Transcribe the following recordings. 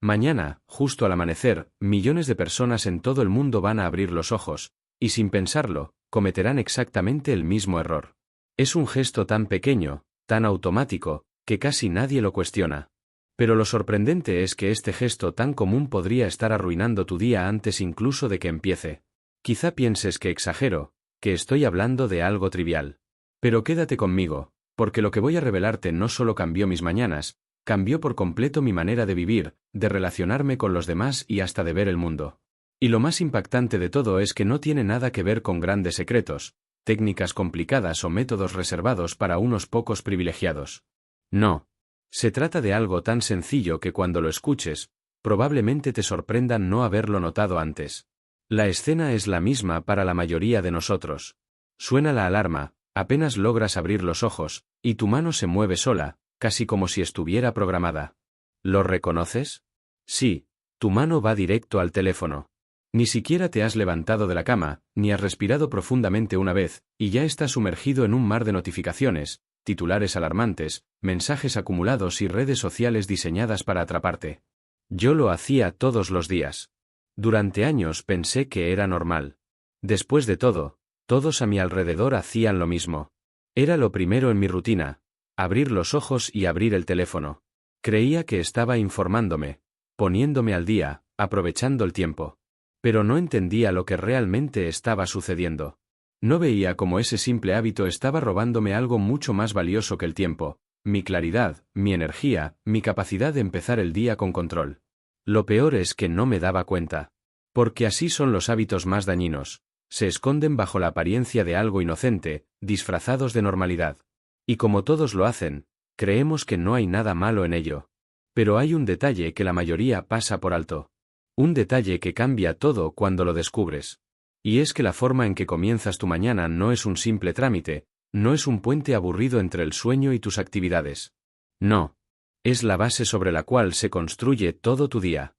Mañana, justo al amanecer, millones de personas en todo el mundo van a abrir los ojos, y sin pensarlo, cometerán exactamente el mismo error. Es un gesto tan pequeño, tan automático, que casi nadie lo cuestiona. Pero lo sorprendente es que este gesto tan común podría estar arruinando tu día antes incluso de que empiece. Quizá pienses que exagero, que estoy hablando de algo trivial. Pero quédate conmigo, porque lo que voy a revelarte no solo cambió mis mañanas, cambió por completo mi manera de vivir, de relacionarme con los demás y hasta de ver el mundo. Y lo más impactante de todo es que no tiene nada que ver con grandes secretos, técnicas complicadas o métodos reservados para unos pocos privilegiados. No. Se trata de algo tan sencillo que cuando lo escuches, probablemente te sorprenda no haberlo notado antes. La escena es la misma para la mayoría de nosotros. Suena la alarma, apenas logras abrir los ojos, y tu mano se mueve sola, casi como si estuviera programada. ¿Lo reconoces? Sí, tu mano va directo al teléfono. Ni siquiera te has levantado de la cama, ni has respirado profundamente una vez, y ya estás sumergido en un mar de notificaciones, titulares alarmantes, mensajes acumulados y redes sociales diseñadas para atraparte. Yo lo hacía todos los días. Durante años pensé que era normal. Después de todo, todos a mi alrededor hacían lo mismo. Era lo primero en mi rutina, abrir los ojos y abrir el teléfono. Creía que estaba informándome, poniéndome al día, aprovechando el tiempo. Pero no entendía lo que realmente estaba sucediendo. No veía cómo ese simple hábito estaba robándome algo mucho más valioso que el tiempo, mi claridad, mi energía, mi capacidad de empezar el día con control. Lo peor es que no me daba cuenta. Porque así son los hábitos más dañinos. Se esconden bajo la apariencia de algo inocente, disfrazados de normalidad. Y como todos lo hacen, creemos que no hay nada malo en ello. Pero hay un detalle que la mayoría pasa por alto. Un detalle que cambia todo cuando lo descubres. Y es que la forma en que comienzas tu mañana no es un simple trámite, no es un puente aburrido entre el sueño y tus actividades. No. Es la base sobre la cual se construye todo tu día.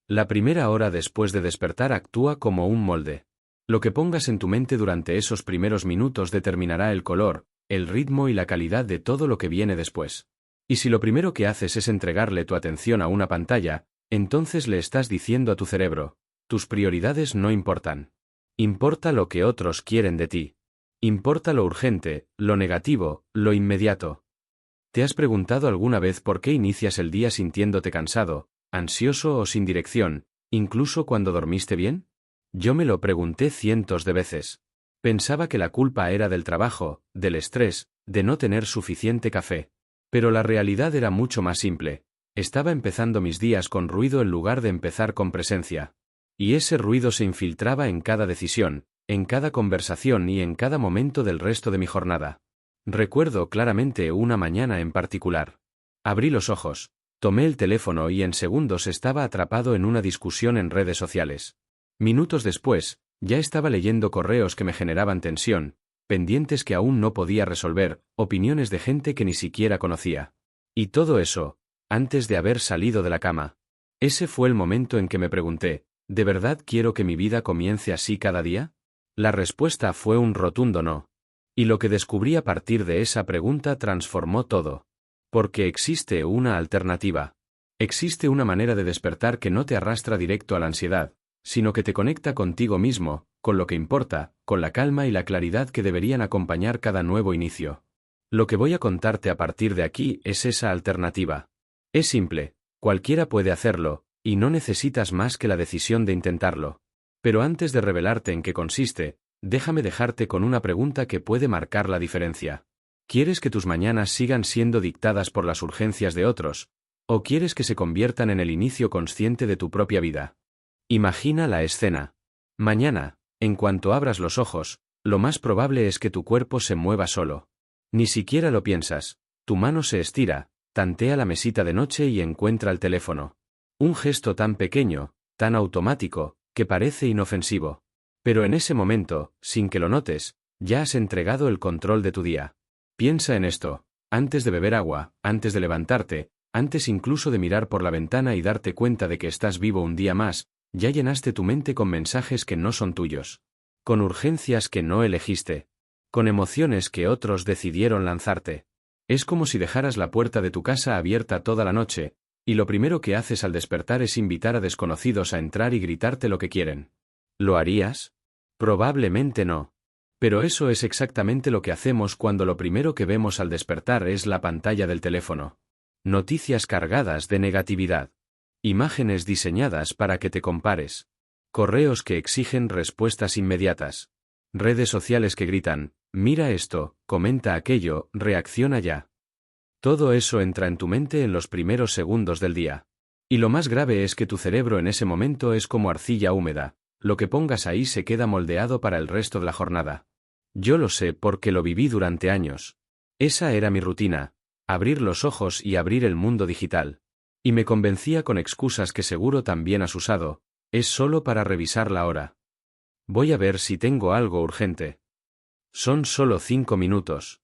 La primera hora después de despertar actúa como un molde. Lo que pongas en tu mente durante esos primeros minutos determinará el color, el ritmo y la calidad de todo lo que viene después. Y si lo primero que haces es entregarle tu atención a una pantalla, entonces le estás diciendo a tu cerebro, tus prioridades no importan. Importa lo que otros quieren de ti. Importa lo urgente, lo negativo, lo inmediato. ¿Te has preguntado alguna vez por qué inicias el día sintiéndote cansado, ansioso o sin dirección, incluso cuando dormiste bien? Yo me lo pregunté cientos de veces. Pensaba que la culpa era del trabajo, del estrés, de no tener suficiente café. Pero la realidad era mucho más simple. Estaba empezando mis días con ruido en lugar de empezar con presencia. Y ese ruido se infiltraba en cada decisión, en cada conversación y en cada momento del resto de mi jornada. Recuerdo claramente una mañana en particular. Abrí los ojos, tomé el teléfono y en segundos estaba atrapado en una discusión en redes sociales. Minutos después, ya estaba leyendo correos que me generaban tensión, pendientes que aún no podía resolver, opiniones de gente que ni siquiera conocía. Y todo eso, antes de haber salido de la cama. Ese fue el momento en que me pregunté, ¿de verdad quiero que mi vida comience así cada día? La respuesta fue un rotundo no. Y lo que descubrí a partir de esa pregunta transformó todo. Porque existe una alternativa. Existe una manera de despertar que no te arrastra directo a la ansiedad, sino que te conecta contigo mismo, con lo que importa, con la calma y la claridad que deberían acompañar cada nuevo inicio. Lo que voy a contarte a partir de aquí es esa alternativa. Es simple, cualquiera puede hacerlo, y no necesitas más que la decisión de intentarlo. Pero antes de revelarte en qué consiste, déjame dejarte con una pregunta que puede marcar la diferencia. ¿Quieres que tus mañanas sigan siendo dictadas por las urgencias de otros? ¿O quieres que se conviertan en el inicio consciente de tu propia vida? Imagina la escena. Mañana, en cuanto abras los ojos, lo más probable es que tu cuerpo se mueva solo. Ni siquiera lo piensas, tu mano se estira, tantea la mesita de noche y encuentra el teléfono. Un gesto tan pequeño, tan automático, que parece inofensivo. Pero en ese momento, sin que lo notes, ya has entregado el control de tu día. Piensa en esto, antes de beber agua, antes de levantarte, antes incluso de mirar por la ventana y darte cuenta de que estás vivo un día más, ya llenaste tu mente con mensajes que no son tuyos. Con urgencias que no elegiste. Con emociones que otros decidieron lanzarte. Es como si dejaras la puerta de tu casa abierta toda la noche, Y lo primero que haces al despertar es invitar a desconocidos a entrar y gritarte lo que quieren. ¿Lo harías? Probablemente no. Pero eso es exactamente lo que hacemos cuando lo primero que vemos al despertar es la pantalla del teléfono. Noticias cargadas de negatividad. Imágenes diseñadas para que te compares. Correos que exigen respuestas inmediatas. Redes sociales que gritan, mira esto, comenta aquello, reacciona ya. Todo eso entra en tu mente en los primeros segundos del día. Y lo más grave es que tu cerebro en ese momento es como arcilla húmeda, lo que pongas ahí se queda moldeado para el resto de la jornada. Yo lo sé porque lo viví durante años. Esa era mi rutina, abrir los ojos y abrir el mundo digital. Y me convencía con excusas que seguro también has usado, es solo para revisar la hora. Voy a ver si tengo algo urgente. Son solo 5 minutos.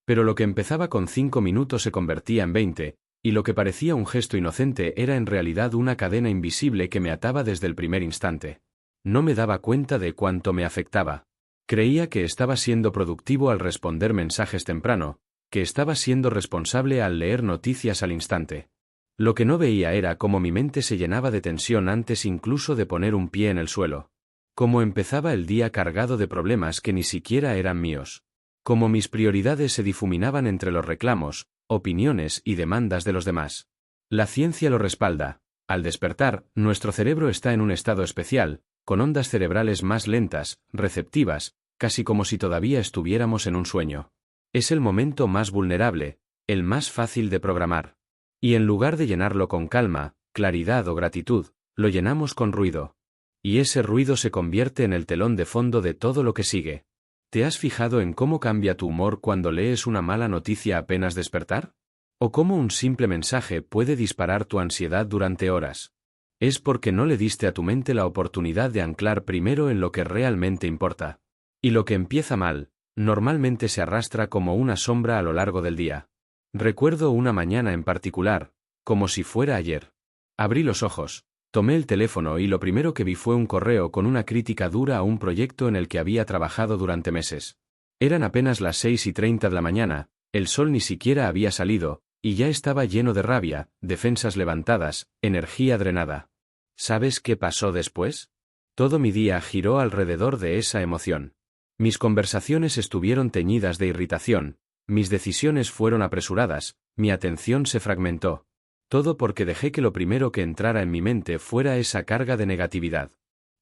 Pero lo que empezaba con 5 minutos se convertía en 20, y lo que parecía un gesto inocente era en realidad una cadena invisible que me ataba desde el primer instante. No me daba cuenta de cuánto me afectaba. Creía que estaba siendo productivo al responder mensajes temprano, que estaba siendo responsable al leer noticias al instante. Lo que no veía era cómo mi mente se llenaba de tensión antes incluso de poner un pie en el suelo. Cómo empezaba el día cargado de problemas que ni siquiera eran míos. Cómo mis prioridades se difuminaban entre los reclamos, opiniones y demandas de los demás. La ciencia lo respalda. Al despertar, nuestro cerebro está en un estado especial, con ondas cerebrales más lentas, receptivas, casi como si todavía estuviéramos en un sueño. Es el momento más vulnerable, el más fácil de programar. Y en lugar de llenarlo con calma, claridad o gratitud, lo llenamos con ruido. Y ese ruido se convierte en el telón de fondo de todo lo que sigue. ¿Te has fijado en cómo cambia tu humor cuando lees una mala noticia apenas despertar? ¿O cómo un simple mensaje puede disparar tu ansiedad durante horas? Es porque no le diste a tu mente la oportunidad de anclar primero en lo que realmente importa. Y lo que empieza mal, normalmente se arrastra como una sombra a lo largo del día. Recuerdo una mañana en particular, como si fuera ayer. Abrí los ojos, tomé el teléfono y lo primero que vi fue un correo con una crítica dura a un proyecto en el que había trabajado durante meses. Eran apenas las 6:30 de la mañana, el sol ni siquiera había salido, y ya estaba lleno de rabia, defensas levantadas, energía drenada. ¿Sabes qué pasó después? Todo mi día giró alrededor de esa emoción. Mis conversaciones estuvieron teñidas de irritación, mis decisiones fueron apresuradas, mi atención se fragmentó. Todo porque dejé que lo primero que entrara en mi mente fuera esa carga de negatividad.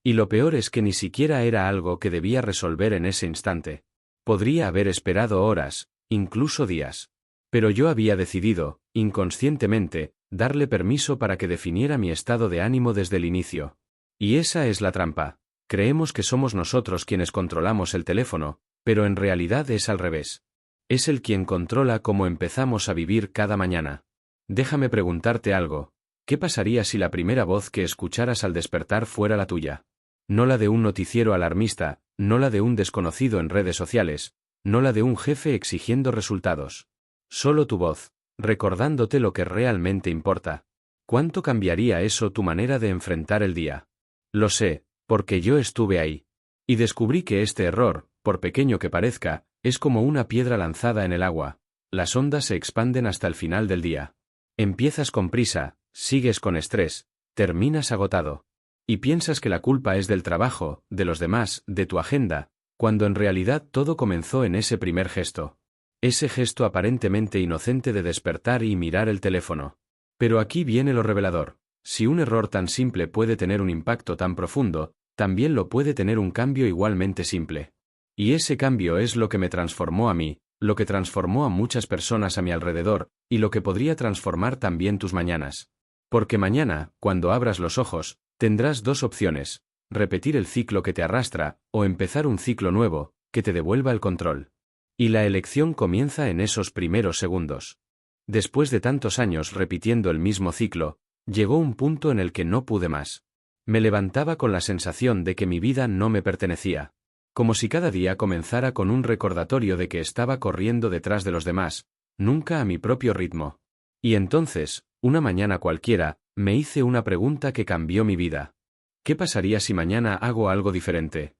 Y lo peor es que ni siquiera era algo que debía resolver en ese instante. Podría haber esperado horas, incluso días. Pero yo había decidido, inconscientemente, darle permiso para que definiera mi estado de ánimo desde el inicio. Y esa es la trampa. Creemos que somos nosotros quienes controlamos el teléfono, pero en realidad es al revés. Es el quien controla cómo empezamos a vivir cada mañana. Déjame preguntarte algo. ¿Qué pasaría si la primera voz que escucharas al despertar fuera la tuya? No la de un noticiero alarmista, no la de un desconocido en redes sociales, no la de un jefe exigiendo resultados. Solo tu voz, recordándote lo que realmente importa. ¿Cuánto cambiaría eso tu manera de enfrentar el día? Lo sé, porque yo estuve ahí. Y descubrí que este error, por pequeño que parezca, es como una piedra lanzada en el agua. Las ondas se expanden hasta el final del día. Empiezas con prisa, sigues con estrés, terminas agotado. Y piensas que la culpa es del trabajo, de los demás, de tu agenda, cuando en realidad todo comenzó en ese primer gesto. Ese gesto aparentemente inocente de despertar y mirar el teléfono. Pero aquí viene lo revelador. Si un error tan simple puede tener un impacto tan profundo, también lo puede tener un cambio igualmente simple. Y ese cambio es lo que me transformó a mí, lo que transformó a muchas personas a mi alrededor, y lo que podría transformar también tus mañanas. Porque mañana, cuando abras los ojos, tendrás dos opciones: repetir el ciclo que te arrastra, o empezar un ciclo nuevo, que te devuelva el control. Y la elección comienza en esos primeros segundos. Después de tantos años repitiendo el mismo ciclo, llegó un punto en el que no pude más. Me levantaba con la sensación de que mi vida no me pertenecía. Como si cada día comenzara con un recordatorio de que estaba corriendo detrás de los demás, nunca a mi propio ritmo. Y entonces, una mañana cualquiera, me hice una pregunta que cambió mi vida. ¿Qué pasaría si mañana hago algo diferente?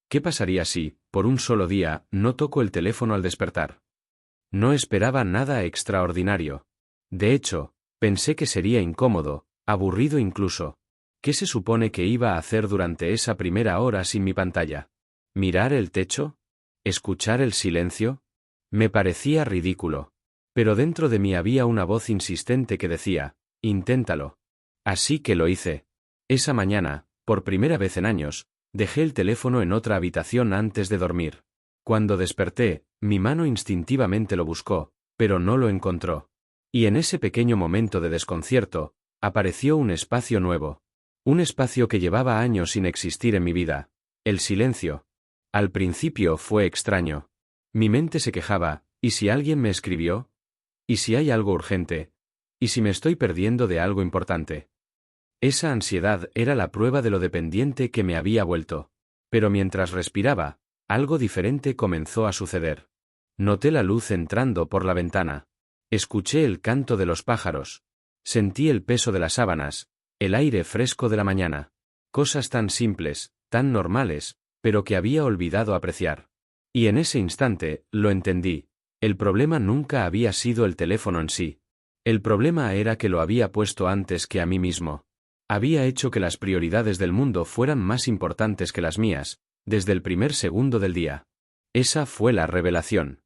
¿Qué pasaría si, por un solo día, no toco el teléfono al despertar? No esperaba nada extraordinario. De hecho, Pensé que sería incómodo, aburrido incluso. ¿Qué se supone que iba a hacer durante esa primera hora sin mi pantalla? ¿Mirar el techo? ¿Escuchar el silencio? Me parecía ridículo. Pero dentro de mí había una voz insistente que decía, inténtalo. Así que lo hice. Esa mañana, por primera vez en años, dejé el teléfono en otra habitación antes de dormir. Cuando desperté, mi mano instintivamente lo buscó, pero no lo encontró. Y en ese pequeño momento de desconcierto, apareció un espacio nuevo. Un espacio que llevaba años sin existir en mi vida. El silencio. Al principio fue extraño. Mi mente se quejaba, ¿y si alguien me escribió? ¿Y si hay algo urgente? ¿Y si me estoy perdiendo de algo importante? Esa ansiedad era la prueba de lo dependiente que me había vuelto. Pero mientras respiraba, algo diferente comenzó a suceder. Noté la luz entrando por la ventana. Escuché el canto de los pájaros. Sentí el peso de las sábanas, el aire fresco de la mañana. Cosas tan simples, tan normales, pero que había olvidado apreciar. Y en ese instante, lo entendí. El problema nunca había sido el teléfono en sí. El problema era que lo había puesto antes que a mí mismo. Había hecho que las prioridades del mundo fueran más importantes que las mías, desde el primer segundo del día. Esa fue la revelación.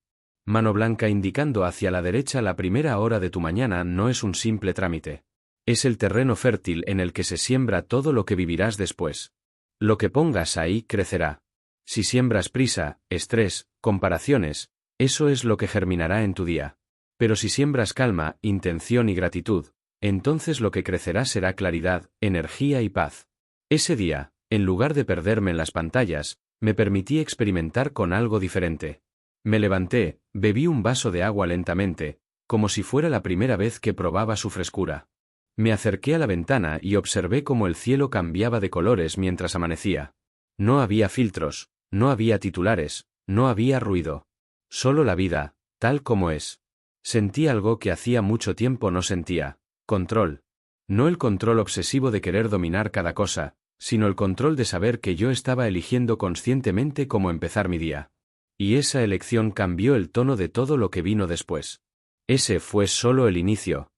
Mano blanca indicando hacia la derecha la primera hora de tu mañana no es un simple trámite. Es el terreno fértil en el que se siembra todo lo que vivirás después. Lo que pongas ahí crecerá. Si siembras prisa, estrés, comparaciones, eso es lo que germinará en tu día. Pero si siembras calma, intención y gratitud, entonces lo que crecerá será claridad, energía y paz. Ese día, en lugar de perderme en las pantallas, me permití experimentar con algo diferente. Me levanté, bebí un vaso de agua lentamente, como si fuera la primera vez que probaba su frescura. Me acerqué a la ventana y observé cómo el cielo cambiaba de colores mientras amanecía. No había filtros, no había titulares, no había ruido. Solo la vida, tal como es. Sentí algo que hacía mucho tiempo no sentía. Control. No el control obsesivo de querer dominar cada cosa, sino el control de saber que yo estaba eligiendo conscientemente cómo empezar mi día. Y esa elección cambió el tono de todo lo que vino después. Ese fue solo el inicio.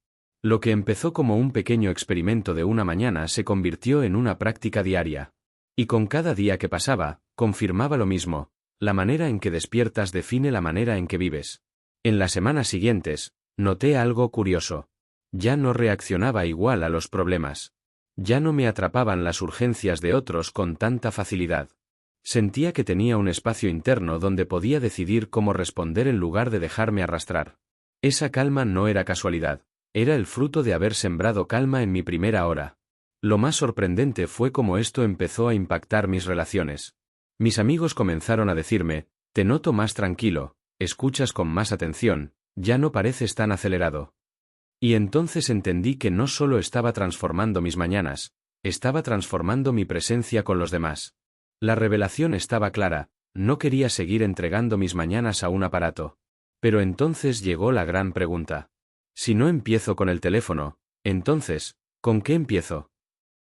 Lo que empezó como un pequeño experimento de una mañana se convirtió en una práctica diaria. Y con cada día que pasaba, confirmaba lo mismo, la manera en que despiertas define la manera en que vives. En las semanas siguientes, noté algo curioso. Ya no reaccionaba igual a los problemas. Ya no me atrapaban las urgencias de otros con tanta facilidad. Sentía que tenía un espacio interno donde podía decidir cómo responder en lugar de dejarme arrastrar. Esa calma no era casualidad, era el fruto de haber sembrado calma en mi primera hora. Lo más sorprendente fue cómo esto empezó a impactar mis relaciones. Mis amigos comenzaron a decirme, te noto más tranquilo, escuchas con más atención, ya no pareces tan acelerado. Y entonces entendí que no solo estaba transformando mis mañanas, estaba transformando mi presencia con los demás. La revelación estaba clara, no quería seguir entregando mis mañanas a un aparato. Pero entonces llegó la gran pregunta. Si no empiezo con el teléfono, entonces, ¿con qué empiezo?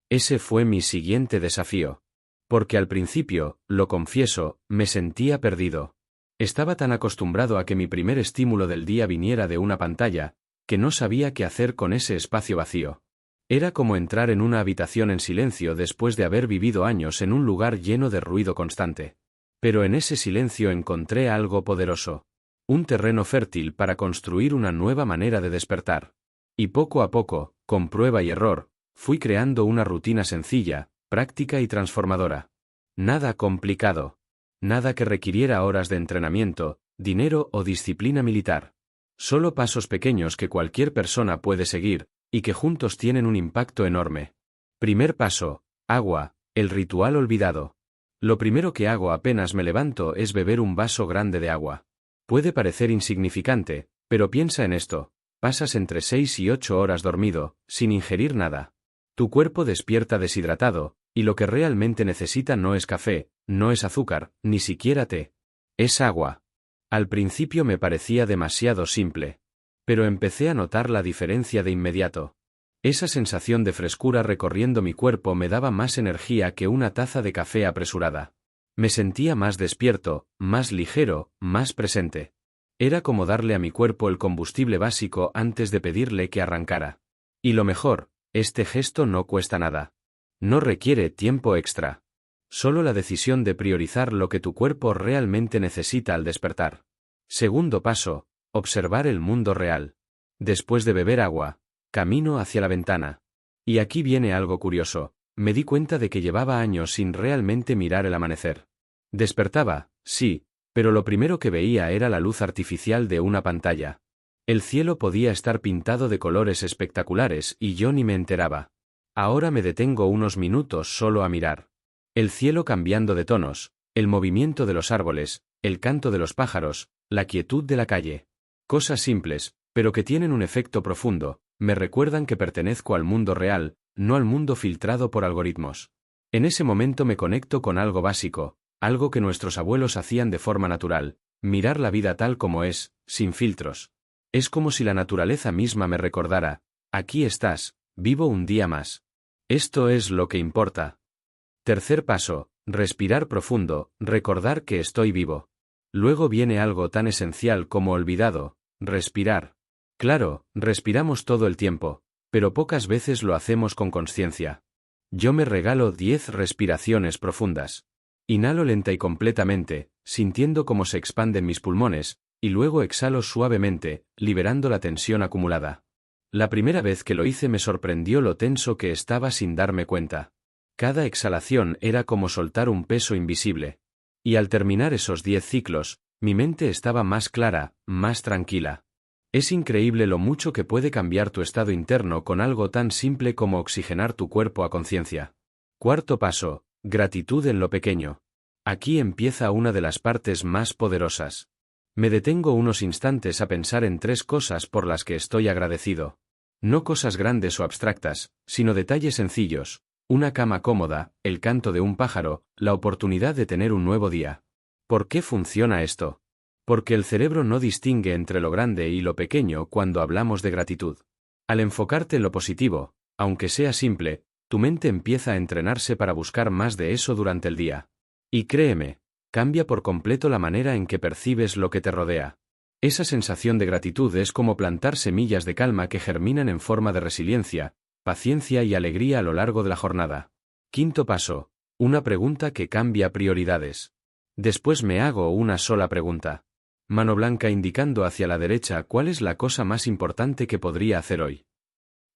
Ese fue mi siguiente desafío. Porque al principio, lo confieso, me sentía perdido. Estaba tan acostumbrado a que mi primer estímulo del día viniera de una pantalla, que no sabía qué hacer con ese espacio vacío. Era como entrar en una habitación en silencio después de haber vivido años en un lugar lleno de ruido constante. Pero en ese silencio encontré algo poderoso. Un terreno fértil para construir una nueva manera de despertar. Y poco a poco, con prueba y error, fui creando una rutina sencilla, práctica y transformadora. Nada complicado. Nada que requiriera horas de entrenamiento, dinero o disciplina militar. Solo pasos pequeños que cualquier persona puede seguir, y que juntos tienen un impacto enorme. Primer paso, agua, el ritual olvidado. Lo primero que hago apenas me levanto es beber un vaso grande de agua. Puede parecer insignificante, pero piensa en esto, pasas entre 6 y 8 horas dormido, sin ingerir nada. Tu cuerpo despierta deshidratado, y lo que realmente necesita no es café, no es azúcar, ni siquiera té. Es agua. Al principio me parecía demasiado simple. Pero empecé a notar la diferencia de inmediato. Esa sensación de frescura recorriendo mi cuerpo me daba más energía que una taza de café apresurada. Me sentía más despierto, más ligero, más presente. Era como darle a mi cuerpo el combustible básico antes de pedirle que arrancara. Y lo mejor, este gesto no cuesta nada. No requiere tiempo extra. Solo la decisión de priorizar lo que tu cuerpo realmente necesita al despertar. Segundo paso, observar el mundo real. Después de beber agua, camino hacia la ventana. Y aquí viene algo curioso, me di cuenta de que llevaba años sin realmente mirar el amanecer. Despertaba, sí, pero lo primero que veía era la luz artificial de una pantalla. El cielo podía estar pintado de colores espectaculares y yo ni me enteraba. Ahora me detengo unos minutos solo a mirar. El cielo cambiando de tonos, el movimiento de los árboles, el canto de los pájaros, la quietud de la calle. Cosas simples, pero que tienen un efecto profundo, me recuerdan que pertenezco al mundo real, no al mundo filtrado por algoritmos. En ese momento me conecto con algo básico, algo que nuestros abuelos hacían de forma natural, mirar la vida tal como es, sin filtros. Es como si la naturaleza misma me recordara, aquí estás, vivo un día más. Esto es lo que importa. Tercer paso, respirar profundo, recordar que estoy vivo. Luego viene algo tan esencial como olvidado, respirar. Claro, respiramos todo el tiempo, pero pocas veces lo hacemos con consciencia. Yo me regalo 10 respiraciones profundas. Inhalo lenta y completamente, sintiendo cómo se expanden mis pulmones, y luego exhalo suavemente, liberando la tensión acumulada. La primera vez que lo hice me sorprendió lo tenso que estaba sin darme cuenta. Cada exhalación era como soltar un peso invisible. Y al terminar esos 10 ciclos, mi mente estaba más clara, más tranquila. Es increíble lo mucho que puede cambiar tu estado interno con algo tan simple como oxigenar tu cuerpo a conciencia. Cuarto paso, gratitud en lo pequeño. Aquí empieza una de las partes más poderosas. Me detengo unos instantes a pensar en 3 cosas por las que estoy agradecido. No cosas grandes o abstractas, sino detalles sencillos. Una cama cómoda, el canto de un pájaro, la oportunidad de tener un nuevo día. ¿Por qué funciona esto? Porque el cerebro no distingue entre lo grande y lo pequeño cuando hablamos de gratitud. Al enfocarte en lo positivo, aunque sea simple, tu mente empieza a entrenarse para buscar más de eso durante el día. Y créeme, cambia por completo la manera en que percibes lo que te rodea. Esa sensación de gratitud es como plantar semillas de calma que germinan en forma de resiliencia, paciencia y alegría a lo largo de la jornada. Quinto paso, una pregunta que cambia prioridades. Después me hago una sola pregunta. Mano blanca indicando hacia la derecha cuál es la cosa más importante que podría hacer hoy.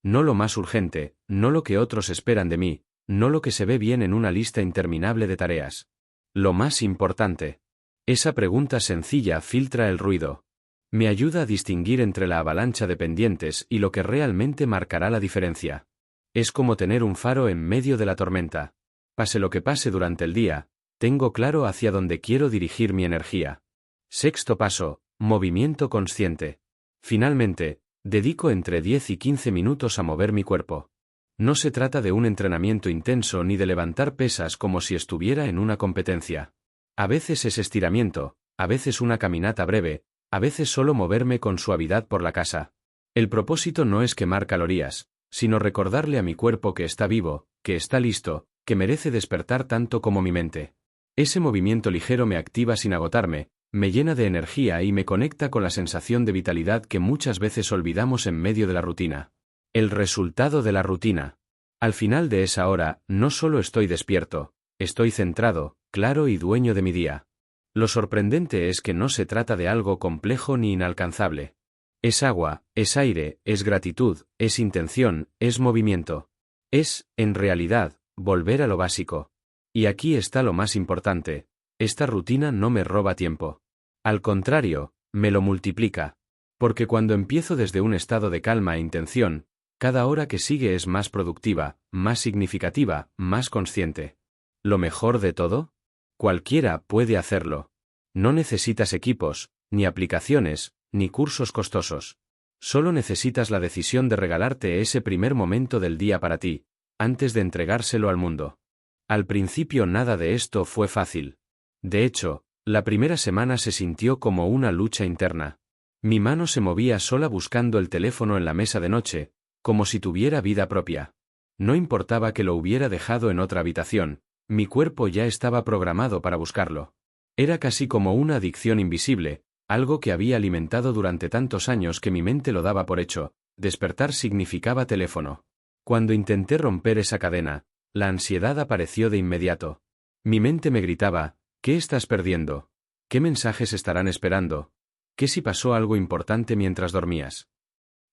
No lo más urgente, no lo que otros esperan de mí, no lo que se ve bien en una lista interminable de tareas. Lo más importante. Esa pregunta sencilla filtra el ruido. Me ayuda a distinguir entre la avalancha de pendientes y lo que realmente marcará la diferencia. Es como tener un faro en medio de la tormenta. Pase lo que pase durante el día, tengo claro hacia dónde quiero dirigir mi energía. Sexto paso, movimiento consciente. Finalmente, dedico entre 10 y 15 minutos a mover mi cuerpo. No se trata de un entrenamiento intenso ni de levantar pesas como si estuviera en una competencia. A veces es estiramiento, a veces una caminata breve, a veces solo moverme con suavidad por la casa. El propósito no es quemar calorías, sino recordarle a mi cuerpo que está vivo, que está listo, que merece despertar tanto como mi mente. Ese movimiento ligero me activa sin agotarme, me llena de energía y me conecta con la sensación de vitalidad que muchas veces olvidamos en medio de la rutina. El resultado de la rutina. Al final de esa hora, no solo estoy despierto, estoy centrado, claro y dueño de mi día. Lo sorprendente es que no se trata de algo complejo ni inalcanzable. Es agua, es aire, es gratitud, es intención, es movimiento. Es, en realidad, volver a lo básico. Y aquí está lo más importante. Esta rutina no me roba tiempo. Al contrario, me lo multiplica. Porque cuando empiezo desde un estado de calma e intención, cada hora que sigue es más productiva, más significativa, más consciente. ¿Lo mejor de todo? Cualquiera puede hacerlo. No necesitas equipos, ni aplicaciones, ni cursos costosos. Solo necesitas la decisión de regalarte ese primer momento del día para ti, antes de entregárselo al mundo. Al principio nada de esto fue fácil. De hecho, la primera semana se sintió como una lucha interna. Mi mano se movía sola buscando el teléfono en la mesa de noche, como si tuviera vida propia. No importaba que lo hubiera dejado en otra habitación, mi cuerpo ya estaba programado para buscarlo. Era casi como una adicción invisible, algo que había alimentado durante tantos años que mi mente lo daba por hecho, despertar significaba teléfono. Cuando intenté romper esa cadena, la ansiedad apareció de inmediato. Mi mente me gritaba, ¿qué estás perdiendo? ¿Qué mensajes estarán esperando? ¿Qué si pasó algo importante mientras dormías?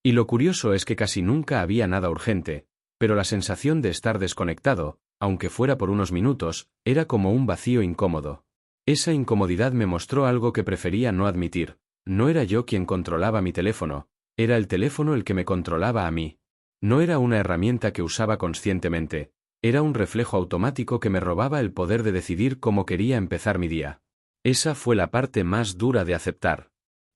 Y lo curioso es que casi nunca había nada urgente, pero la sensación de estar desconectado, aunque fuera por unos minutos, era como un vacío incómodo. Esa incomodidad me mostró algo que prefería no admitir. No era yo quien controlaba mi teléfono, era el teléfono el que me controlaba a mí. No era una herramienta que usaba conscientemente, era un reflejo automático que me robaba el poder de decidir cómo quería empezar mi día. Esa fue la parte más dura de aceptar.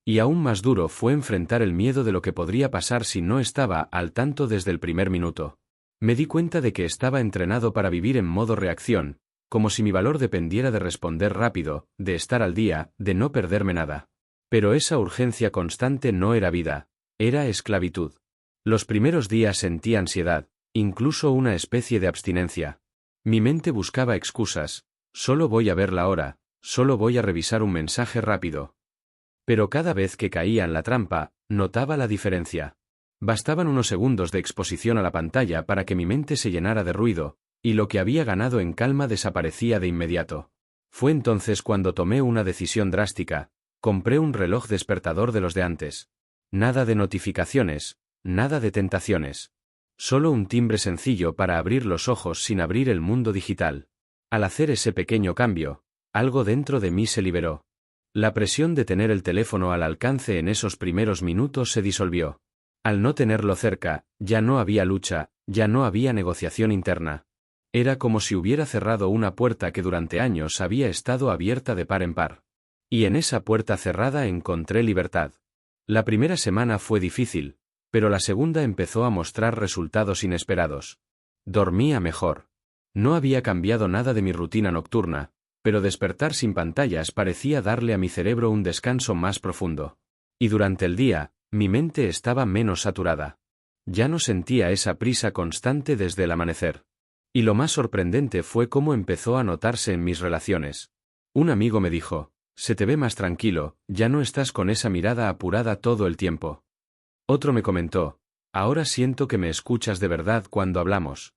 Y aún más duro fue enfrentar el miedo de lo que podría pasar si no estaba al tanto desde el primer minuto. Me di cuenta de que estaba entrenado para vivir en modo reacción, como si mi valor dependiera de responder rápido, de estar al día, de no perderme nada. Pero esa urgencia constante no era vida, era esclavitud. Los primeros días sentí ansiedad, incluso una especie de abstinencia. Mi mente buscaba excusas, solo voy a ver la hora, solo voy a revisar un mensaje rápido. Pero cada vez que caía en la trampa, notaba la diferencia. Bastaban unos segundos de exposición a la pantalla para que mi mente se llenara de ruido, y lo que había ganado en calma desaparecía de inmediato. Fue entonces cuando tomé una decisión drástica, compré un reloj despertador de los de antes. Nada de notificaciones, nada de tentaciones. Solo un timbre sencillo para abrir los ojos sin abrir el mundo digital. Al hacer ese pequeño cambio, algo dentro de mí se liberó. La presión de tener el teléfono al alcance en esos primeros minutos se disolvió. Al no tenerlo cerca, ya no había lucha, ya no había negociación interna. Era como si hubiera cerrado una puerta que durante años había estado abierta de par en par. Y en esa puerta cerrada encontré libertad. La primera semana fue difícil, pero la segunda empezó a mostrar resultados inesperados. Dormía mejor. No había cambiado nada de mi rutina nocturna, pero despertar sin pantallas parecía darle a mi cerebro un descanso más profundo. Y durante el día, mi mente estaba menos saturada. Ya no sentía esa prisa constante desde el amanecer. Y lo más sorprendente fue cómo empezó a notarse en mis relaciones. Un amigo me dijo, se te ve más tranquilo, ya no estás con esa mirada apurada todo el tiempo. Otro me comentó, ahora siento que me escuchas de verdad cuando hablamos.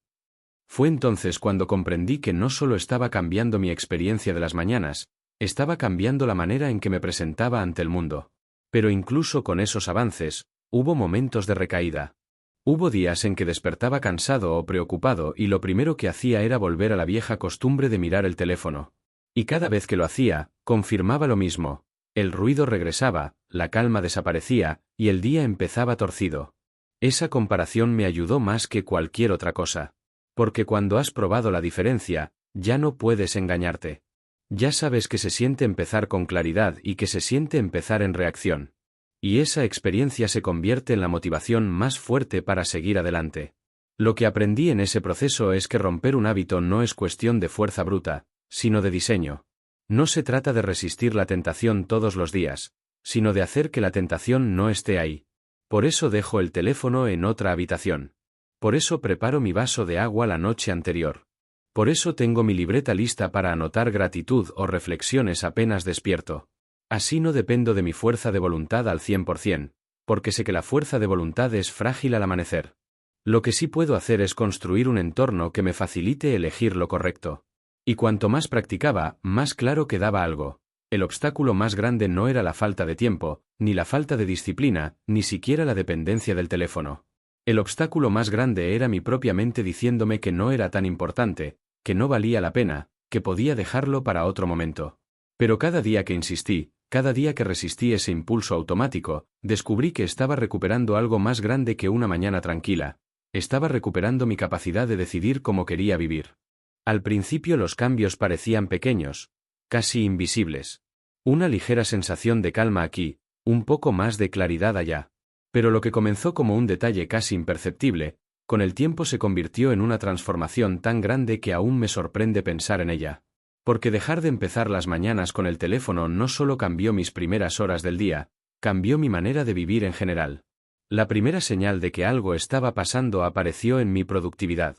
Fue entonces cuando comprendí que no solo estaba cambiando mi experiencia de las mañanas, estaba cambiando la manera en que me presentaba ante el mundo. Pero incluso con esos avances, hubo momentos de recaída. Hubo días en que despertaba cansado o preocupado y lo primero que hacía era volver a la vieja costumbre de mirar el teléfono. Y cada vez que lo hacía, confirmaba lo mismo. El ruido regresaba, la calma desaparecía, y el día empezaba torcido. Esa comparación me ayudó más que cualquier otra cosa. Porque cuando has probado la diferencia, ya no puedes engañarte. Ya sabes que se siente empezar con claridad y que se siente empezar en reacción. Y esa experiencia se convierte en la motivación más fuerte para seguir adelante. Lo que aprendí en ese proceso es que romper un hábito no es cuestión de fuerza bruta, sino de diseño. No se trata de resistir la tentación todos los días, sino de hacer que la tentación no esté ahí. Por eso dejo el teléfono en otra habitación. Por eso preparo mi vaso de agua la noche anterior. Por eso tengo mi libreta lista para anotar gratitud o reflexiones apenas despierto. Así no dependo de mi fuerza de voluntad al 100%, porque sé que la fuerza de voluntad es frágil al amanecer. Lo que sí puedo hacer es construir un entorno que me facilite elegir lo correcto. Y cuanto más practicaba, más claro quedaba algo. El obstáculo más grande no era la falta de tiempo, ni la falta de disciplina, ni siquiera la dependencia del teléfono. El obstáculo más grande era mi propia mente diciéndome que no era tan importante, que no valía la pena, que podía dejarlo para otro momento. Pero cada día que insistí, cada día que resistí ese impulso automático, descubrí que estaba recuperando algo más grande que una mañana tranquila. Estaba recuperando mi capacidad de decidir cómo quería vivir. Al principio los cambios parecían pequeños, casi invisibles. Una ligera sensación de calma aquí, un poco más de claridad allá. Pero lo que comenzó como un detalle casi imperceptible, con el tiempo se convirtió en una transformación tan grande que aún me sorprende pensar en ella. Porque dejar de empezar las mañanas con el teléfono no solo cambió mis primeras horas del día, cambió mi manera de vivir en general. La primera señal de que algo estaba pasando apareció en mi productividad.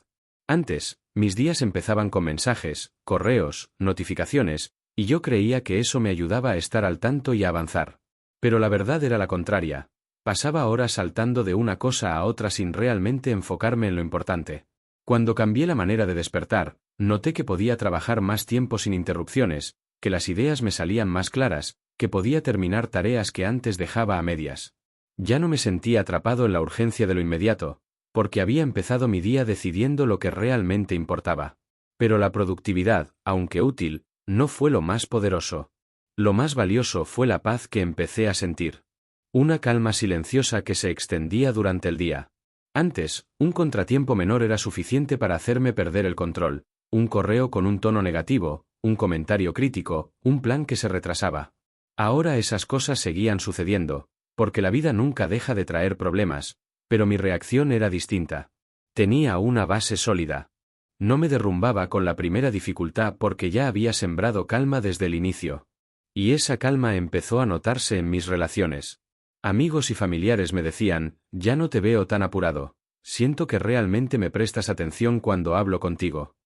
Antes, mis días empezaban con mensajes, correos, notificaciones, y yo creía que eso me ayudaba a estar al tanto y a avanzar. Pero la verdad era la contraria. Pasaba horas saltando de una cosa a otra sin realmente enfocarme en lo importante. Cuando cambié la manera de despertar, noté que podía trabajar más tiempo sin interrupciones, que las ideas me salían más claras, que podía terminar tareas que antes dejaba a medias. Ya no me sentía atrapado en la urgencia de lo inmediato, porque había empezado mi día decidiendo lo que realmente importaba. Pero la productividad, aunque útil, no fue lo más poderoso. Lo más valioso fue la paz que empecé a sentir. Una calma silenciosa que se extendía durante el día. Antes, un contratiempo menor era suficiente para hacerme perder el control, un correo con un tono negativo, un comentario crítico, un plan que se retrasaba. Ahora esas cosas seguían sucediendo, porque la vida nunca deja de traer problemas, pero mi reacción era distinta. Tenía una base sólida. No me derrumbaba con la primera dificultad porque ya había sembrado calma desde el inicio. Y esa calma empezó a notarse en mis relaciones. Amigos y familiares me decían, ya no te veo tan apurado, siento que realmente me prestas atención cuando hablo contigo.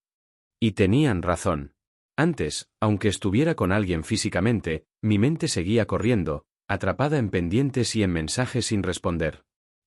Y tenían razón. Antes, aunque estuviera con alguien físicamente, mi mente seguía corriendo, atrapada en pendientes y en mensajes sin responder.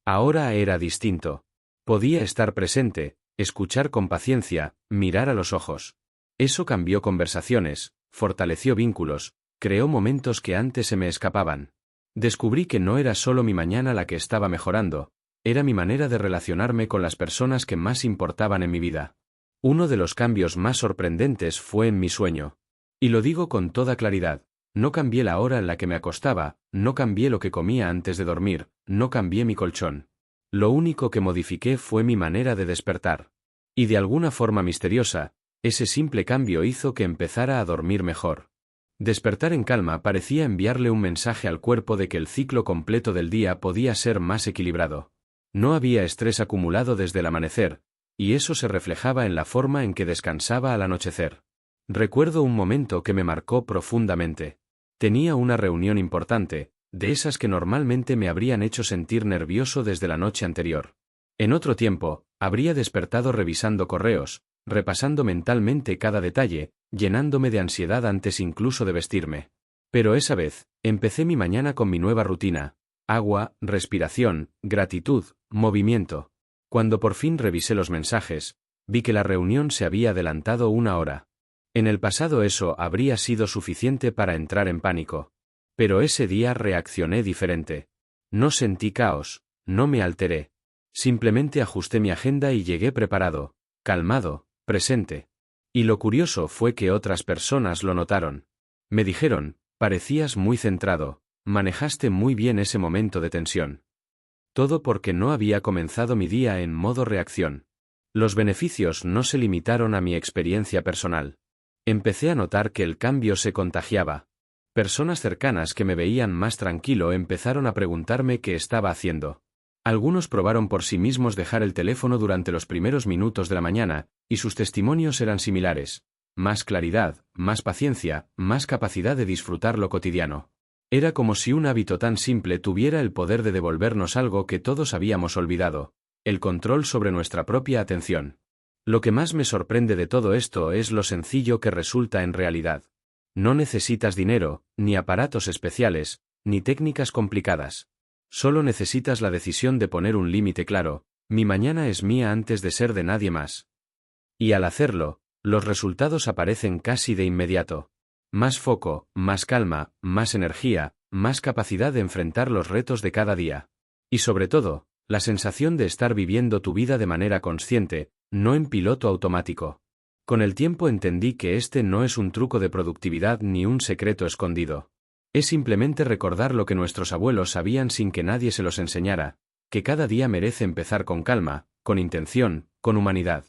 Ahora era distinto. Podía estar presente, escuchar con paciencia, mirar a los ojos. Eso cambió conversaciones, fortaleció vínculos, creó momentos que antes se me escapaban. Descubrí que no era solo mi mañana la que estaba mejorando, era mi manera de relacionarme con las personas que más importaban en mi vida. Uno de los cambios más sorprendentes fue en mi sueño. Y lo digo con toda claridad, no cambié la hora en la que me acostaba, no cambié lo que comía antes de dormir, no cambié mi colchón. Lo único que modifiqué fue mi manera de despertar. Y de alguna forma misteriosa, ese simple cambio hizo que empezara a dormir mejor. Despertar en calma parecía enviarle un mensaje al cuerpo de que el ciclo completo del día podía ser más equilibrado. No había estrés acumulado desde el amanecer, y eso se reflejaba en la forma en que descansaba al anochecer. Recuerdo un momento que me marcó profundamente. Tenía una reunión importante, de esas que normalmente me habrían hecho sentir nervioso desde la noche anterior. En otro tiempo, habría despertado revisando correos, repasando mentalmente cada detalle, llenándome de ansiedad antes incluso de vestirme. Pero esa vez, empecé mi mañana con mi nueva rutina: agua, respiración, gratitud, movimiento. Cuando por fin revisé los mensajes, vi que la reunión se había adelantado una hora. En el pasado eso habría sido suficiente para entrar en pánico. Pero ese día reaccioné diferente. No sentí caos, no me alteré. Simplemente ajusté mi agenda y llegué preparado, calmado, presente. Y lo curioso fue que otras personas lo notaron. Me dijeron, parecías muy centrado, manejaste muy bien ese momento de tensión. Todo porque no había comenzado mi día en modo reacción. Los beneficios no se limitaron a mi experiencia personal. Empecé a notar que el cambio se contagiaba. Personas cercanas que me veían más tranquilo empezaron a preguntarme qué estaba haciendo. Algunos probaron por sí mismos dejar el teléfono durante los primeros minutos de la mañana, y sus testimonios eran similares: más claridad, más paciencia, más capacidad de disfrutar lo cotidiano. Era como si un hábito tan simple tuviera el poder de devolvernos algo que todos habíamos olvidado: el control sobre nuestra propia atención. Lo que más me sorprende de todo esto es lo sencillo que resulta en realidad. No necesitas dinero, ni aparatos especiales, ni técnicas complicadas. Solo necesitas la decisión de poner un límite claro: mi mañana es mía antes de ser de nadie más. Y al hacerlo, los resultados aparecen casi de inmediato. Más foco, más calma, más energía, más capacidad de enfrentar los retos de cada día. Y sobre todo, la sensación de estar viviendo tu vida de manera consciente, no en piloto automático. Con el tiempo entendí que este no es un truco de productividad ni un secreto escondido. Es simplemente recordar lo que nuestros abuelos sabían sin que nadie se los enseñara: que cada día merece empezar con calma, con intención, con humanidad.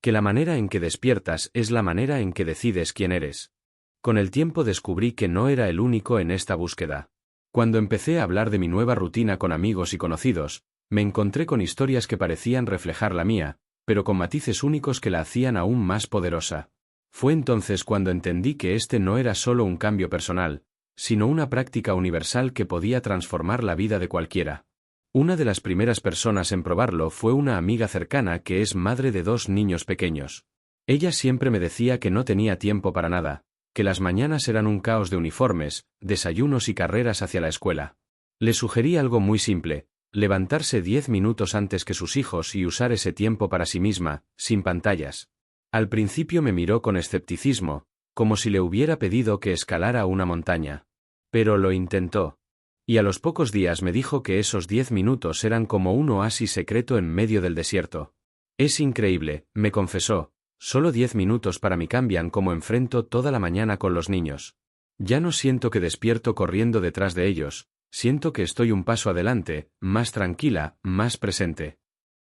Que la manera en que despiertas es la manera en que decides quién eres. Con el tiempo descubrí que no era el único en esta búsqueda. Cuando empecé a hablar de mi nueva rutina con amigos y conocidos, me encontré con historias que parecían reflejar la mía, pero con matices únicos que la hacían aún más poderosa. Fue entonces cuando entendí que este no era solo un cambio personal, sino una práctica universal que podía transformar la vida de cualquiera. Una de las primeras personas en probarlo fue una amiga cercana que es madre de 2 niños pequeños. Ella siempre me decía que no tenía tiempo para nada, que las mañanas eran un caos de uniformes, desayunos y carreras hacia la escuela. Le sugerí algo muy simple: levantarse 10 minutos antes que sus hijos y usar ese tiempo para sí misma, sin pantallas. Al principio me miró con escepticismo, como si le hubiera pedido que escalara una montaña. Pero lo intentó. Y a los pocos días me dijo que esos 10 minutos eran como un oasis secreto en medio del desierto. Es increíble, me confesó, solo 10 minutos para mí cambian cómo enfrento toda la mañana con los niños. Ya no siento que despierto corriendo detrás de ellos, siento que estoy un paso adelante, más tranquila, más presente.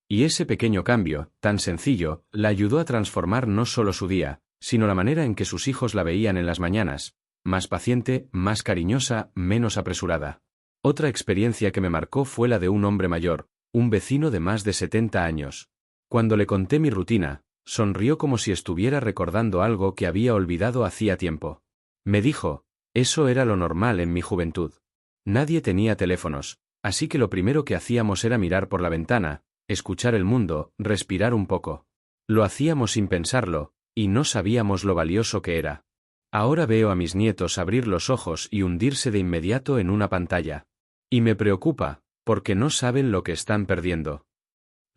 Y ese pequeño cambio, tan sencillo, la ayudó a transformar no solo su día, sino la manera en que sus hijos la veían en las mañanas: más paciente, más cariñosa, menos apresurada. Otra experiencia que me marcó fue la de un hombre mayor, un vecino de más de 70 años. Cuando le conté mi rutina, sonrió como si estuviera recordando algo que había olvidado hacía tiempo. Me dijo: eso era lo normal en mi juventud. Nadie tenía teléfonos, así que lo primero que hacíamos era mirar por la ventana, escuchar el mundo, respirar un poco. Lo hacíamos sin pensarlo, y no sabíamos lo valioso que era. Ahora veo a mis nietos abrir los ojos y hundirse de inmediato en una pantalla. Y me preocupa, porque no saben lo que están perdiendo.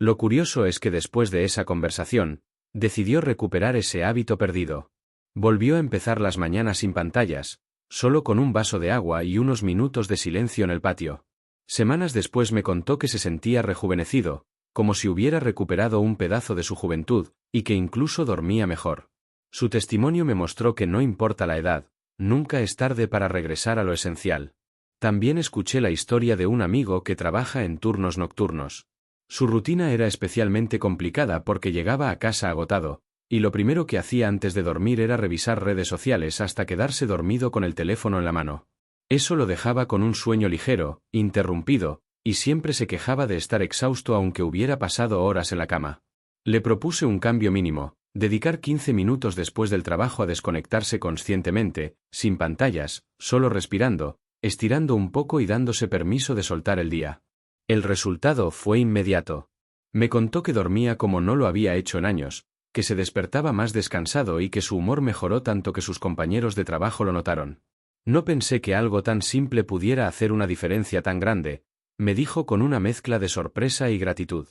Lo curioso es que después de esa conversación, decidió recuperar ese hábito perdido. Volvió a empezar las mañanas sin pantallas, solo con un vaso de agua y unos minutos de silencio en el patio. Semanas después me contó que se sentía rejuvenecido, como si hubiera recuperado un pedazo de su juventud, y que incluso dormía mejor. Su testimonio me mostró que no importa la edad, nunca es tarde para regresar a lo esencial. También escuché la historia de un amigo que trabaja en turnos nocturnos. Su rutina era especialmente complicada porque llegaba a casa agotado, y lo primero que hacía antes de dormir era revisar redes sociales hasta quedarse dormido con el teléfono en la mano. Eso lo dejaba con un sueño ligero, interrumpido, y siempre se quejaba de estar exhausto aunque hubiera pasado horas en la cama. Le propuse un cambio mínimo: dedicar 15 minutos después del trabajo a desconectarse conscientemente, sin pantallas, solo respirando, estirando un poco y dándose permiso de soltar el día. El resultado fue inmediato. Me contó que dormía como no lo había hecho en años, que se despertaba más descansado y que su humor mejoró tanto que sus compañeros de trabajo lo notaron. No pensé que algo tan simple pudiera hacer una diferencia tan grande, me dijo con una mezcla de sorpresa y gratitud.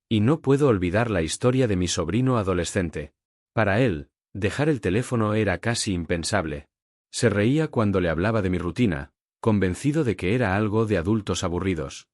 Y no puedo olvidar la historia de mi sobrino adolescente. Para él, dejar el teléfono era casi impensable. Se reía cuando le hablaba de mi rutina, convencido de que era algo de adultos aburridos.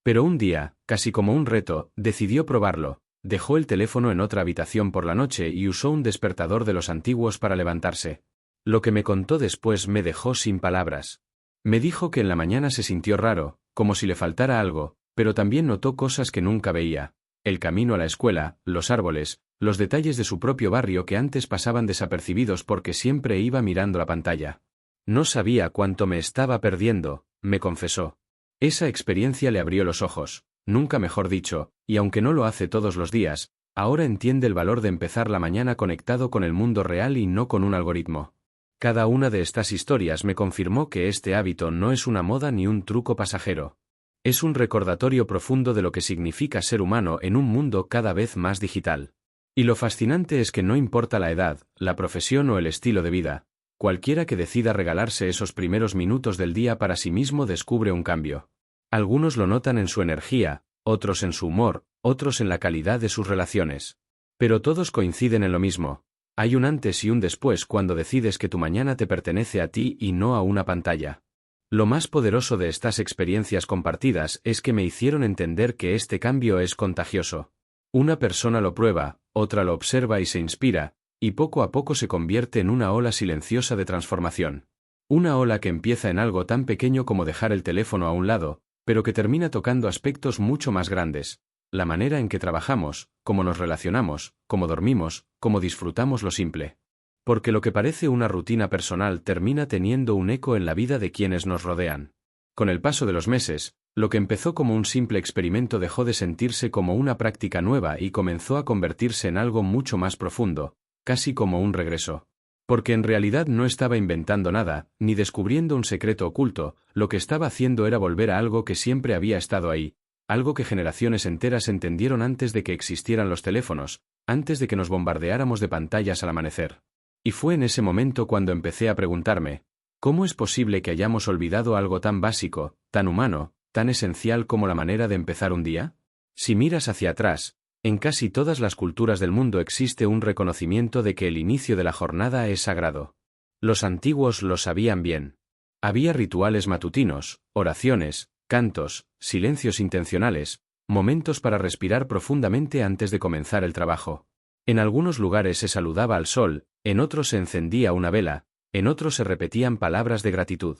Pero un día, casi como un reto, decidió probarlo, dejó el teléfono en otra habitación por la noche y usó un despertador de los antiguos para levantarse. Lo que me contó después me dejó sin palabras. Me dijo que en la mañana se sintió raro, como si le faltara algo, pero también notó cosas que nunca veía: el camino a la escuela, los árboles, los detalles de su propio barrio que antes pasaban desapercibidos porque siempre iba mirando la pantalla. No sabía cuánto me estaba perdiendo, me confesó. Esa experiencia le abrió los ojos, nunca mejor dicho, y aunque no lo hace todos los días, ahora entiende el valor de empezar la mañana conectado con el mundo real y no con un algoritmo. Cada una de estas historias me confirmó que este hábito no es una moda ni un truco pasajero. Es un recordatorio profundo de lo que significa ser humano en un mundo cada vez más digital. Y lo fascinante es que no importa la edad, la profesión o el estilo de vida, cualquiera que decida regalarse esos primeros minutos del día para sí mismo descubre un cambio. Algunos lo notan en su energía, otros en su humor, otros en la calidad de sus relaciones. Pero todos coinciden en lo mismo: hay un antes y un después cuando decides que tu mañana te pertenece a ti y no a una pantalla. Lo más poderoso de estas experiencias compartidas es que me hicieron entender que este cambio es contagioso. Una persona lo prueba, otra lo observa y se inspira, y poco a poco se convierte en una ola silenciosa de transformación. Una ola que empieza en algo tan pequeño como dejar el teléfono a un lado, pero que termina tocando aspectos mucho más grandes: la manera en que trabajamos, cómo nos relacionamos, cómo dormimos, cómo disfrutamos lo simple. Porque lo que parece una rutina personal termina teniendo un eco en la vida de quienes nos rodean. Con el paso de los meses, lo que empezó como un simple experimento dejó de sentirse como una práctica nueva y comenzó a convertirse en algo mucho más profundo, casi como un regreso. Porque en realidad no estaba inventando nada, ni descubriendo un secreto oculto, lo que estaba haciendo era volver a algo que siempre había estado ahí, algo que generaciones enteras entendieron antes de que existieran los teléfonos, antes de que nos bombardeáramos de pantallas al amanecer. Y fue en ese momento cuando empecé a preguntarme: ¿Cómo es posible que hayamos olvidado algo tan básico, tan humano, tan esencial como la manera de empezar un día? Si miras hacia atrás, en casi todas las culturas del mundo existe un reconocimiento de que el inicio de la jornada es sagrado. Los antiguos lo sabían bien. Había rituales matutinos, oraciones, cantos, silencios intencionales, momentos para respirar profundamente antes de comenzar el trabajo. En algunos lugares se saludaba al sol, en otros se encendía una vela, en otros se repetían palabras de gratitud.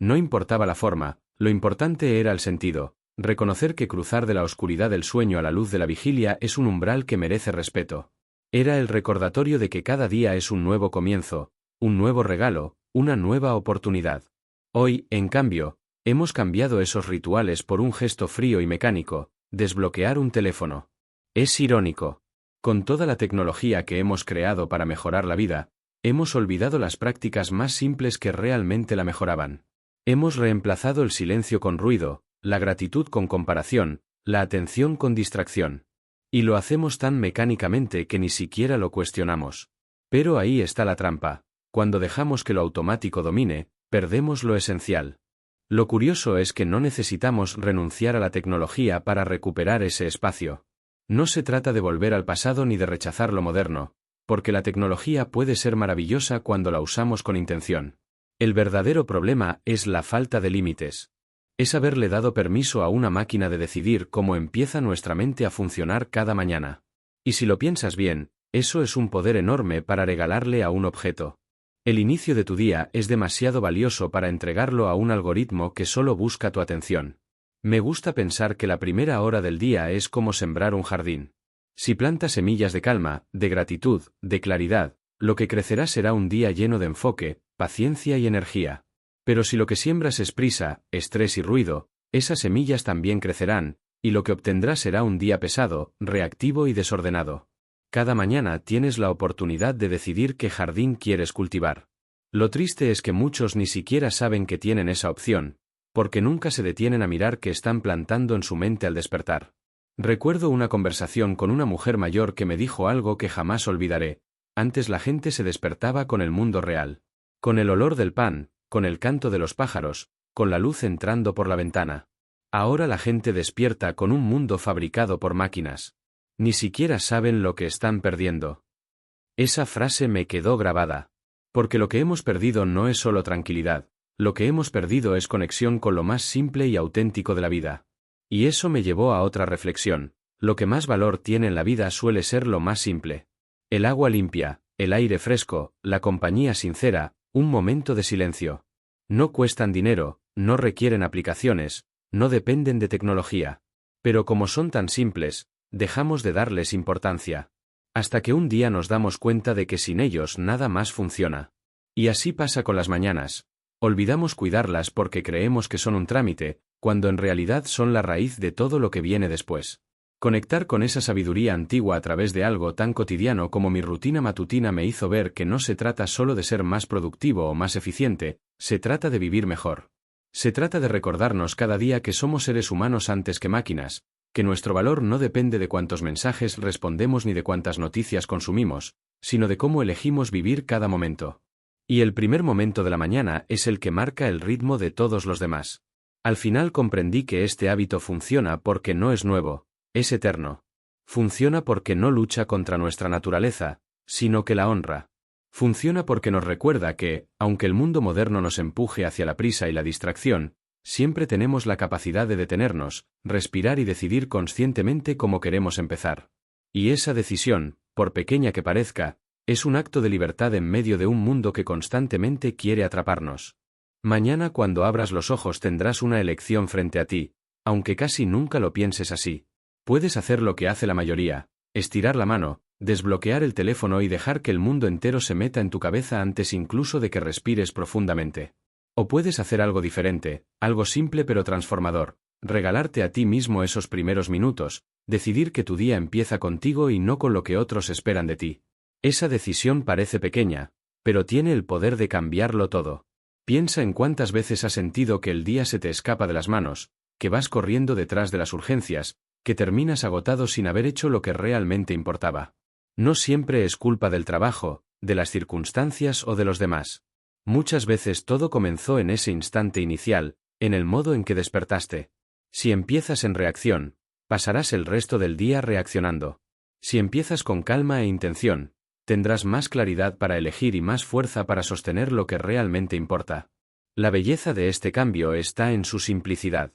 No importaba la forma, lo importante era el sentido, reconocer que cruzar de la oscuridad del sueño a la luz de la vigilia es un umbral que merece respeto. Era el recordatorio de que cada día es un nuevo comienzo, un nuevo regalo, una nueva oportunidad. Hoy, en cambio, hemos cambiado esos rituales por un gesto frío y mecánico, desbloquear un teléfono. Es irónico. Con toda la tecnología que hemos creado para mejorar la vida, hemos olvidado las prácticas más simples que realmente la mejoraban. Hemos reemplazado el silencio con ruido, la gratitud con comparación, la atención con distracción. Y lo hacemos tan mecánicamente que ni siquiera lo cuestionamos. Pero ahí está la trampa. Cuando dejamos que lo automático domine, perdemos lo esencial. Lo curioso es que no necesitamos renunciar a la tecnología para recuperar ese espacio. No se trata de volver al pasado ni de rechazar lo moderno, porque la tecnología puede ser maravillosa cuando la usamos con intención. El verdadero problema es la falta de límites. Es haberle dado permiso a una máquina de decidir cómo empieza nuestra mente a funcionar cada mañana. Y si lo piensas bien, eso es un poder enorme para regalarle a un objeto. El inicio de tu día es demasiado valioso para entregarlo a un algoritmo que solo busca tu atención. Me gusta pensar que la primera hora del día es como sembrar un jardín. Si plantas semillas de calma, de gratitud, de claridad, lo que crecerá será un día lleno de enfoque, paciencia y energía. Pero si lo que siembras es prisa, estrés y ruido, esas semillas también crecerán, y lo que obtendrás será un día pesado, reactivo y desordenado. Cada mañana tienes la oportunidad de decidir qué jardín quieres cultivar. Lo triste es que muchos ni siquiera saben que tienen esa opción, porque nunca se detienen a mirar qué están plantando en su mente al despertar. Recuerdo una conversación con una mujer mayor que me dijo algo que jamás olvidaré. Antes la gente se despertaba con el mundo real. Con el olor del pan, con el canto de los pájaros, con la luz entrando por la ventana. Ahora la gente despierta con un mundo fabricado por máquinas. Ni siquiera saben lo que están perdiendo. Esa frase me quedó grabada. Porque lo que hemos perdido no es solo tranquilidad, lo que hemos perdido es conexión con lo más simple y auténtico de la vida. Y eso me llevó a otra reflexión. Lo que más valor tiene en la vida suele ser lo más simple. El agua limpia, el aire fresco, la compañía sincera, un momento de silencio. No cuestan dinero, no requieren aplicaciones, no dependen de tecnología. Pero como son tan simples, dejamos de darles importancia. Hasta que un día nos damos cuenta de que sin ellos nada más funciona. Y así pasa con las mañanas. Olvidamos cuidarlas porque creemos que son un trámite, cuando en realidad son la raíz de todo lo que viene después. Conectar con esa sabiduría antigua a través de algo tan cotidiano como mi rutina matutina me hizo ver que no se trata solo de ser más productivo o más eficiente, se trata de vivir mejor. Se trata de recordarnos cada día que somos seres humanos antes que máquinas, que nuestro valor no depende de cuántos mensajes respondemos ni de cuántas noticias consumimos, sino de cómo elegimos vivir cada momento. Y el primer momento de la mañana es el que marca el ritmo de todos los demás. Al final comprendí que este hábito funciona porque no es nuevo, es eterno. Funciona porque no lucha contra nuestra naturaleza, sino que la honra. Funciona porque nos recuerda que, aunque el mundo moderno nos empuje hacia la prisa y la distracción, siempre tenemos la capacidad de detenernos, respirar y decidir conscientemente cómo queremos empezar. Y esa decisión, por pequeña que parezca, es un acto de libertad en medio de un mundo que constantemente quiere atraparnos. Mañana cuando abras los ojos tendrás una elección frente a ti, aunque casi nunca lo pienses así. Puedes hacer lo que hace la mayoría, estirar la mano, desbloquear el teléfono y dejar que el mundo entero se meta en tu cabeza antes incluso de que respires profundamente. O puedes hacer algo diferente, algo simple pero transformador, regalarte a ti mismo esos primeros minutos, decidir que tu día empieza contigo y no con lo que otros esperan de ti. Esa decisión parece pequeña, pero tiene el poder de cambiarlo todo. Piensa en cuántas veces has sentido que el día se te escapa de las manos, que vas corriendo detrás de las urgencias, que terminas agotado sin haber hecho lo que realmente importaba. No siempre es culpa del trabajo, de las circunstancias o de los demás. Muchas veces todo comenzó en ese instante inicial, en el modo en que despertaste. Si empiezas en reacción, pasarás el resto del día reaccionando. Si empiezas con calma e intención, tendrás más claridad para elegir y más fuerza para sostener lo que realmente importa. La belleza de este cambio está en su simplicidad.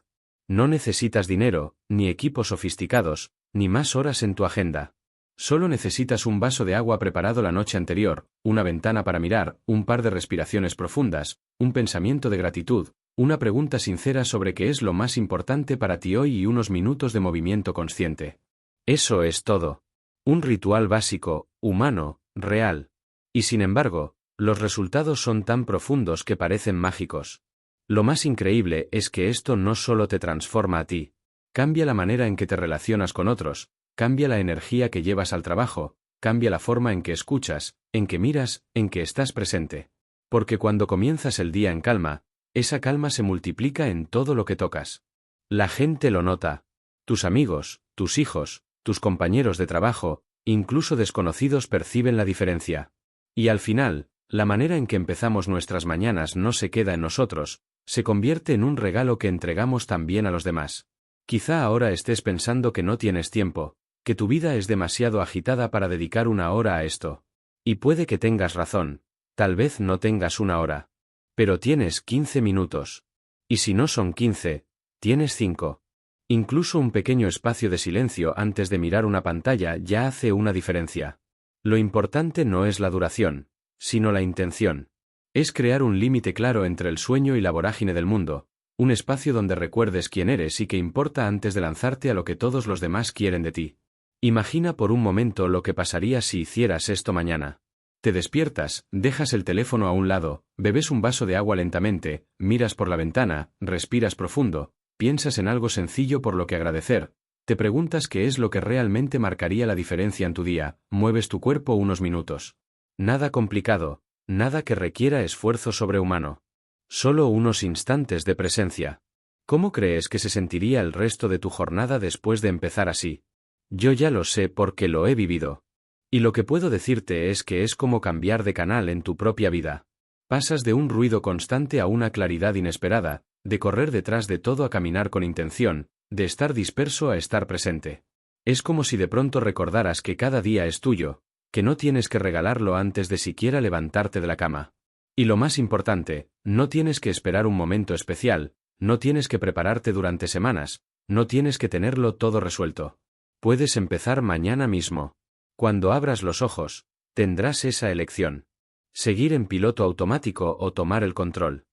No necesitas dinero, ni equipos sofisticados, ni más horas en tu agenda. Solo necesitas un vaso de agua preparado la noche anterior, una ventana para mirar, un par de respiraciones profundas, un pensamiento de gratitud, una pregunta sincera sobre qué es lo más importante para ti hoy y unos minutos de movimiento consciente. Eso es todo. Un ritual básico, humano, real. Y sin embargo, los resultados son tan profundos que parecen mágicos. Lo más increíble es que esto no solo te transforma a ti. Cambia la manera en que te relacionas con otros, cambia la energía que llevas al trabajo, cambia la forma en que escuchas, en que miras, en que estás presente. Porque cuando comienzas el día en calma, esa calma se multiplica en todo lo que tocas. La gente lo nota. Tus amigos, tus hijos, tus compañeros de trabajo, incluso desconocidos perciben la diferencia. Y al final, la manera en que empezamos nuestras mañanas no se queda en nosotros, se convierte en un regalo que entregamos también a los demás. Quizá ahora estés pensando que no tienes tiempo, que tu vida es demasiado agitada para dedicar una hora a esto. Y puede que tengas razón, tal vez no tengas una hora. Pero tienes 15 minutos. Y si no son 15, tienes 5. Incluso un pequeño espacio de silencio antes de mirar una pantalla ya hace una diferencia. Lo importante no es la duración, sino la intención. Es crear un límite claro entre el sueño y la vorágine del mundo, un espacio donde recuerdes quién eres y qué importa antes de lanzarte a lo que todos los demás quieren de ti. Imagina por un momento lo que pasaría si hicieras esto mañana. Te despiertas, dejas el teléfono a un lado, bebes un vaso de agua lentamente, miras por la ventana, respiras profundo, piensas en algo sencillo por lo que agradecer, te preguntas qué es lo que realmente marcaría la diferencia en tu día, mueves tu cuerpo unos minutos. Nada complicado, nada que requiera esfuerzo sobrehumano. Solo unos instantes de presencia. ¿Cómo crees que se sentiría el resto de tu jornada después de empezar así? Yo ya lo sé porque lo he vivido. Y lo que puedo decirte es que es como cambiar de canal en tu propia vida. Pasas de un ruido constante a una claridad inesperada, de correr detrás de todo a caminar con intención, de estar disperso a estar presente. Es como si de pronto recordaras que cada día es tuyo, que no tienes que regalarlo antes de siquiera levantarte de la cama. Y lo más importante, no tienes que esperar un momento especial, no tienes que prepararte durante semanas, no tienes que tenerlo todo resuelto. Puedes empezar mañana mismo. Cuando abras los ojos, tendrás esa elección. Seguir en piloto automático o tomar el control.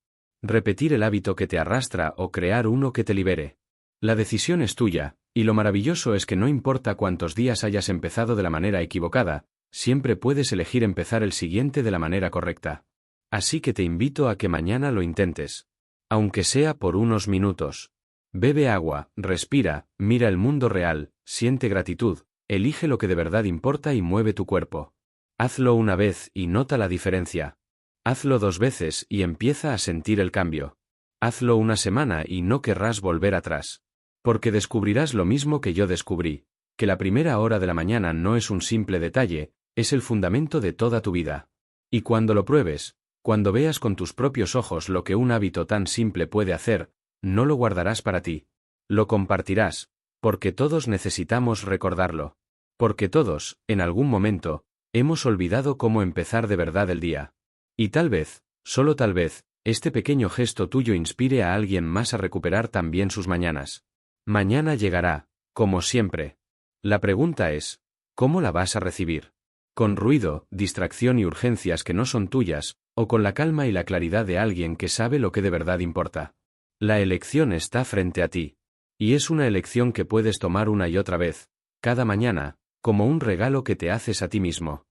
Repetir el hábito que te arrastra o crear uno que te libere. La decisión es tuya, y lo maravilloso es que no importa cuántos días hayas empezado de la manera equivocada, siempre puedes elegir empezar el siguiente de la manera correcta. Así que te invito a que mañana lo intentes. Aunque sea por unos minutos. Bebe agua, respira, mira el mundo real, siente gratitud, elige lo que de verdad importa y mueve tu cuerpo. Hazlo una vez y nota la diferencia. Hazlo 2 veces y empieza a sentir el cambio. Hazlo una semana y no querrás volver atrás. Porque descubrirás lo mismo que yo descubrí, que la primera hora de la mañana no es un simple detalle, es el fundamento de toda tu vida. Y cuando lo pruebes, cuando veas con tus propios ojos lo que un hábito tan simple puede hacer, no lo guardarás para ti. Lo compartirás, porque todos necesitamos recordarlo. Porque todos, en algún momento, hemos olvidado cómo empezar de verdad el día. Y tal vez, solo tal vez, este pequeño gesto tuyo inspire a alguien más a recuperar también sus mañanas. Mañana llegará, como siempre. La pregunta es, ¿cómo la vas a recibir? ¿Con ruido, distracción y urgencias que no son tuyas, o con la calma y la claridad de alguien que sabe lo que de verdad importa? La elección está frente a ti. Y es una elección que puedes tomar una y otra vez, cada mañana, como un regalo que te haces a ti mismo.